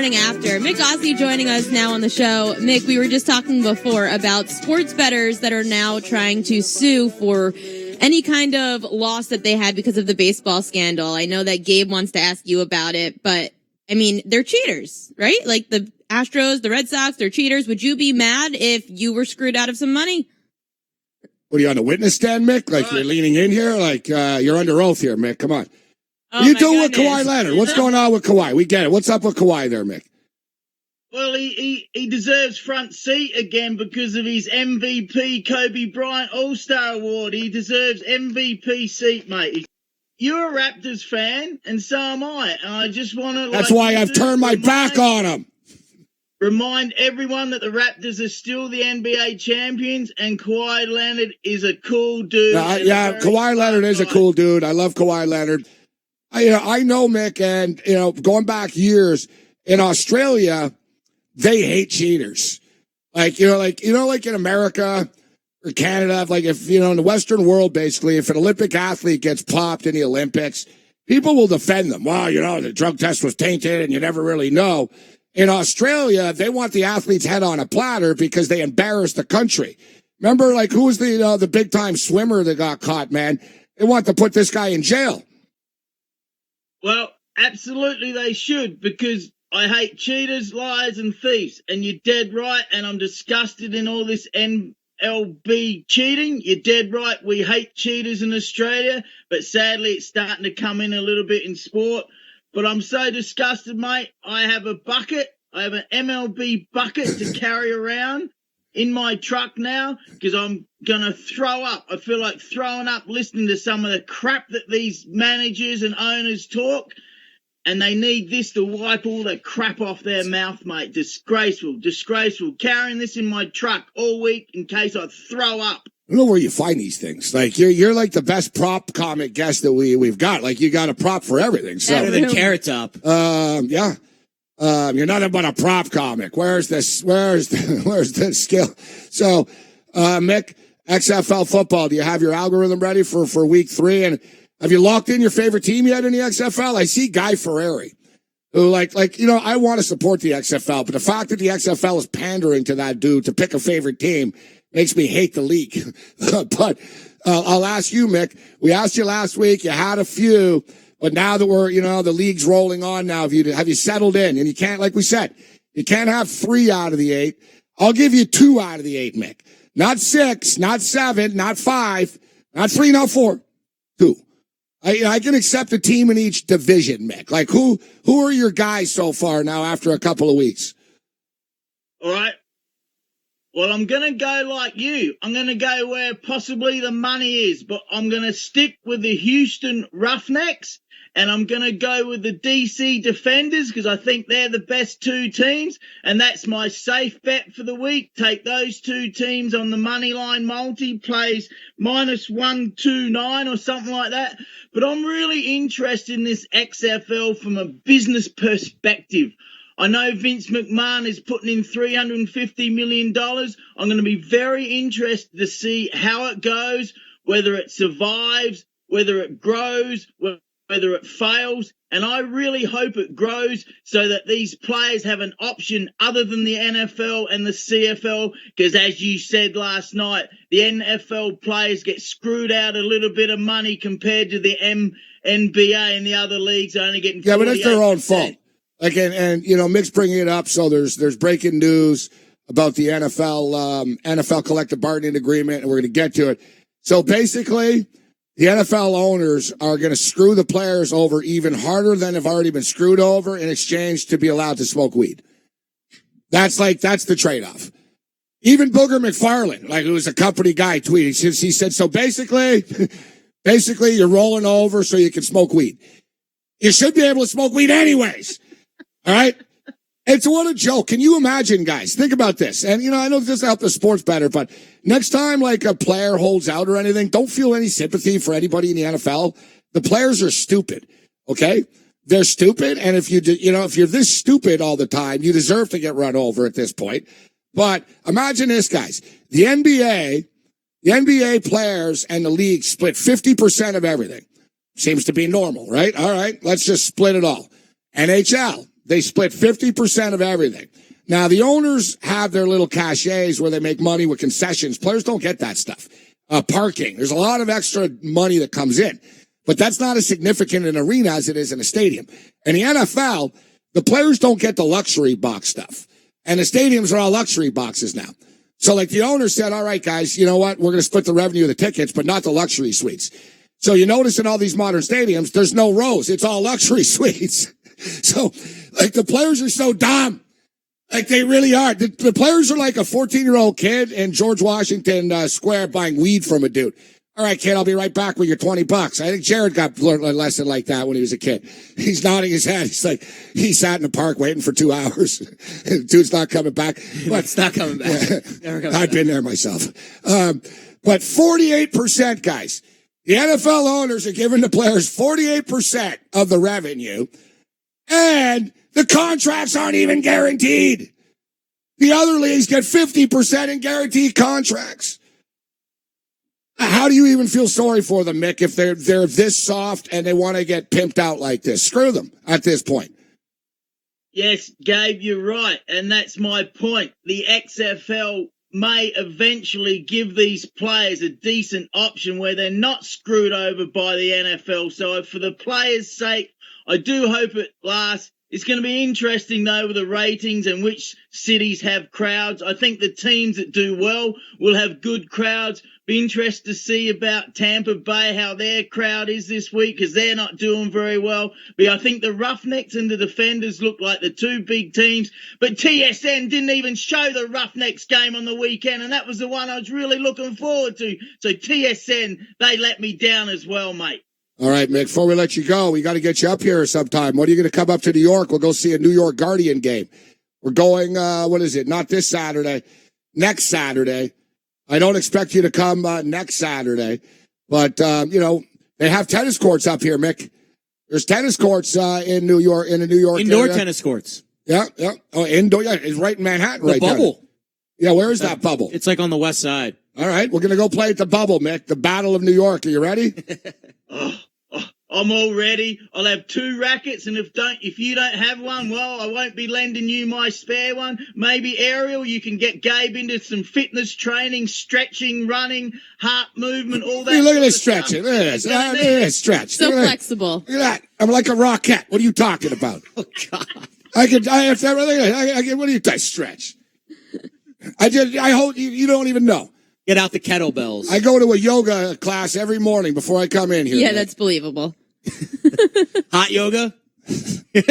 morning after. Mick Aussie joining us now on the show. Mick, we were just talking before about sports bettors that are now trying to sue for any kind of loss that they had because of the baseball scandal. I know that Gabe wants to ask you about it, but I mean, they're cheaters, right? Like the Astros, the Red Sox, they're cheaters. Would you be mad if you were screwed out of some money? What are you on the witness stand, Mick? Like you're leaning in here? Like you're under oath here, Mick. Come on. Oh, what are you doing with Kawhi Leonard? What's going on with Kawhi? We get it. What's up with Kawhi there, Mick? Well, he deserves front seat again because of his MVP Kobe Bryant All-Star Award. He deserves MVP seat, mate. You're a Raptors fan, and so am I. And I just want to... That's why I've turned my back on him. Remind everyone that the Raptors are still the NBA champions, and Kawhi Leonard is a cool dude. Yeah, Kawhi Leonard is a cool dude. I love Kawhi Leonard. I know, Mick, and, going back years, in Australia, they hate cheaters. Like in America or Canada, like if, in the Western world, basically, if an Olympic athlete gets popped in the Olympics, people will defend them. Well, the drug test was tainted and you never really know. In Australia, they want the athlete's head on a platter because they embarrass the country. Remember, who was the big-time swimmer that got caught, man? They want to put this guy in jail. Well, absolutely they should, because I hate cheaters, liars, and thieves. And you're dead right, and I'm disgusted in all this MLB cheating. You're dead right. We hate cheaters in Australia, but sadly it's starting to come in a little bit in sport. But I'm so disgusted, mate. I have a bucket. I have an MLB bucket to carry around in my truck now because I'm going to throw up. I feel like throwing up listening to some of the crap that these managers and owners talk. And they need this to wipe all the crap off their mouth, mate. Disgraceful, disgraceful. Carrying this in my truck all week in case I throw up. I don't know where you find these things. Like you're like the best prop comic guest that we've got. Like you got a prop for everything. So better than Carrot Top. Yeah. You're nothing but a prop comic. Where's the skill? So, Mick, XFL football. Do you have your algorithm ready for week 3? And have you locked in your favorite team yet in the XFL? I see Guy Ferrari, who I want to support the XFL, but the fact that the XFL is pandering to that dude to pick a favorite team makes me hate the league. But I'll ask you, Mick. We asked you last week. You had a few. But now that we're, the league's rolling on now, have you settled in? And you can't, like we said, you can't have 3 out of the 8. I'll give you 2 out of the 8, Mick. Not 6, not 7, not 5, not 3, not 4. 2. I can accept a team in each division, Mick. Like who are your guys so far now after a couple of weeks? All right. Well, I'm going to go like you. I'm going to go where possibly the money is, but I'm going to stick with the Houston Roughnecks. And I'm going to go with the DC Defenders because I think they're the best 2 teams. And that's my safe bet for the week. Take those 2 teams on the money line multi, plays -129 or something like that. But I'm really interested in this XFL from a business perspective. I know Vince McMahon is putting in $350 million. I'm going to be very interested to see how it goes, whether it survives, whether it grows, whether it fails, and I really hope it grows so that these players have an option other than the NFL and the CFL, because as you said last night, the NFL players get screwed out a little bit of money compared to the NBA and the other leagues only getting 48%. Yeah, but it's their own fault. Again, and Mick's bringing it up, so there's breaking news about the NFL collective bargaining agreement, and we're going to get to it. So basically, the NFL owners are going to screw the players over even harder than have already been screwed over in exchange to be allowed to smoke weed. That's the trade-off. Even Booger McFarland, who was a company guy, tweeted. He said, so basically you're rolling over so you can smoke weed. You should be able to smoke weed anyways. All right? It's what a joke. Can you imagine, guys? Think about this. And, I know this doesn't help the sports better, but next time, a player holds out or anything, don't feel any sympathy for anybody in the NFL. The players are stupid, okay? They're stupid, and if you're this stupid all the time, you deserve to get run over at this point. But imagine this, guys. The NBA players and the league split 50% of everything. Seems to be normal, right? All right, let's just split it all. NHL, They split 50% of everything. Now, the owners have their little cachets where they make money with concessions. Players don't get that stuff. Parking. There's a lot of extra money that comes in. But that's not as significant in an arena as it is in a stadium. In the NFL, the players don't get the luxury box stuff. And the stadiums are all luxury boxes now. So like the owner said, all right, guys, you know what? We're going to split the revenue of the tickets, but not the luxury suites. So you notice in all these modern stadiums, there's no rows. It's all luxury suites. So like the players are so dumb. Like they really are. The players are like a 14-year-old kid in George Washington Square buying weed from a dude. All right, kid, I'll be right back with your $20. I think Jared got learned a lesson like that when he was a kid. He's nodding his head. He's like, he sat in the park waiting for 2 hours. Dude's not coming back. But it's not coming back. I've been there myself. But 48%, guys. The NFL owners are giving the players 48% of the revenue, and the contracts aren't even guaranteed. The other leagues get 50% in guaranteed contracts. How do you even feel sorry for them, Mick, if they're this soft and they want to get pimped out like this? Screw them at this point. Yes, Gabe, you're right. And that's my point. The XFL may eventually give these players a decent option where they're not screwed over by the NFL. So for the players' sake, I do hope it lasts. It's going to be interesting, though, with the ratings and which cities have crowds. I think the teams that do well will have good crowds. Be interested to see about Tampa Bay, how their crowd is this week, because they're not doing very well. But I think the Roughnecks and the Defenders look like the two big teams. But TSN didn't even show the Roughnecks game on the weekend, and that was the one I was really looking forward to. So TSN, they let me down as well, mate. All right, Mick, before we let you go, we got to get you up here sometime. When are you going to come up to New York? We'll go see a New York Guardian game. We're going, what is it? Not this Saturday, next Saturday. I don't expect you to come next Saturday, but, they have tennis courts up here, Mick. There's tennis courts in New York, in the New York Indoor area. tennis courts. Yeah, yeah. Oh, indoor, yeah. It's right in Manhattan, The right Bubble. down. Yeah, where is that Bubble? It's like on the west side. All right, we're going to go play at the Bubble, Mick. The Battle of New York. Are you ready? I'm all ready. I'll have 2 rackets, and if you don't have one, well, I won't be lending you my spare one. Maybe, Ariel, you can get Gabe into some fitness training, stretching, running, heart movement, all that. Hey, look at this stuff. stretching. Look at this. Look at this stretch. So Look at that. flexible. Look at that. I'm like a rocket. What are you talking about? Oh, God. I have to, what do you stretch? I hope you don't even know. Get out the kettlebells. I go to a yoga class every morning before I come in here. Yeah, that's believable. Hot yoga? Did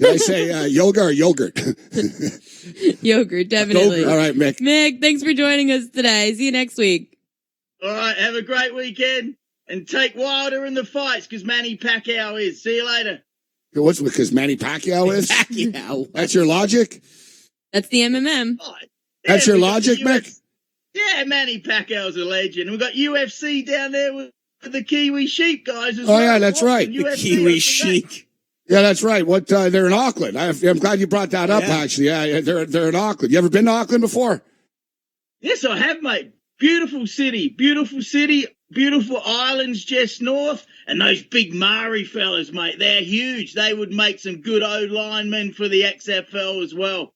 I say yoga or yogurt? Yogurt, definitely. All right, Mick. Mick, thanks for joining us today. See you next week. All right, have a great weekend, and take Wilder in the fights, because Manny Pacquiao is. See you later. What's because Manny Pacquiao is? Pacquiao. That's your logic? That's the MMM. Oh, That's your logic, Mick? Yeah, Manny Pacquiao's a legend. We've got UFC down there with the Kiwi Sheik guys as Oh, well. yeah, that's right. UFC, The Kiwi Sheik. Yeah, that's right. What they're in Auckland. I'm glad you brought that up, actually. Yeah, they're in Auckland. You ever been to Auckland before? Yes, I have, mate. Beautiful city, beautiful islands just north, and those big Maori fellas, mate. They're huge. They would make some good O-linemen for the XFL as well.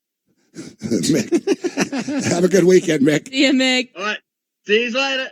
Mick. Have a good weekend, Mick. See you, Mick. All right. See you later.